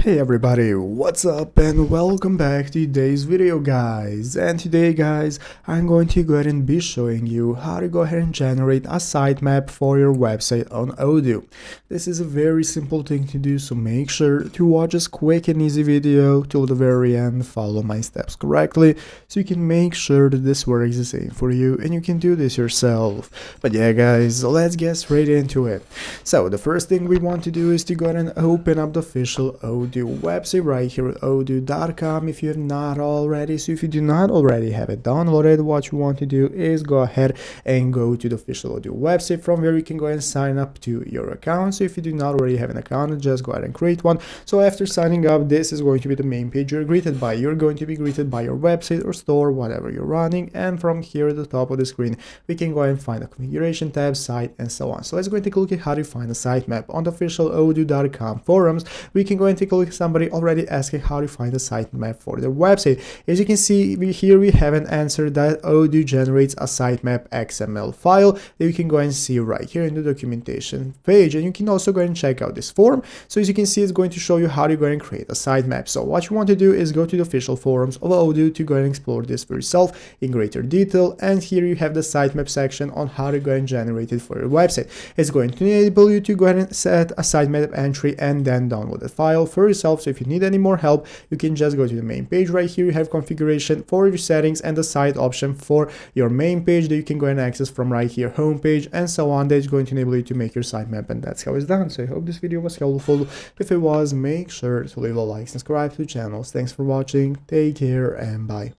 Hey everybody, what's up and welcome back to today's video guys. And today guys, I'm going to go ahead and be showing you how to go ahead and generate a sitemap for your website on Odoo. This is a very simple thing to do, so make sure to watch this quick and easy video till the very end, follow my steps correctly, so you can make sure that this works the same for you and you can do this yourself. But yeah guys, let's get straight into it. So the first thing we want to do is to go ahead and open up the official Odoo website right here at odoo.com if you have not already. So if you do not already have it downloaded, what you want to do is go ahead and go to the official Odoo website, from where you can go and sign up to your account. So if you do not already have an account, just go ahead and create one. So after signing up, this is going to be the main page you're greeted by. You're going to be greeted by your website or store, whatever you're running, and from here at the top of the screen we can go ahead and find the configuration tab, site, and so on. So let's go and take a look at how to find a sitemap. On the official odoo.com forums, we can go and take a look at somebody already asking how to find a sitemap for their website. As you can see, here we have an answer that Odoo generates a sitemap XML file that you can go and see right here in the documentation page. And you can also go and check out this form. So as you can see, it's going to show you how to go and create a sitemap. So what you want to do is go to the official forums of Odoo to go and explore this for yourself in greater detail. And here you have the sitemap section on how to go and generate it for your website. It's going to enable you to go ahead and set a sitemap entry and then download the file for yourself. So if you need any more help, you can just go to the main page. Right here you have configuration for your settings and the site option for your main page that you can go and access from right here, home page, and so on. That's going to enable you to make your sitemap, and that's how it's done. So I hope this video was helpful. If it was, make sure to leave a like, subscribe to the channel. Thanks for watching, take care, and bye.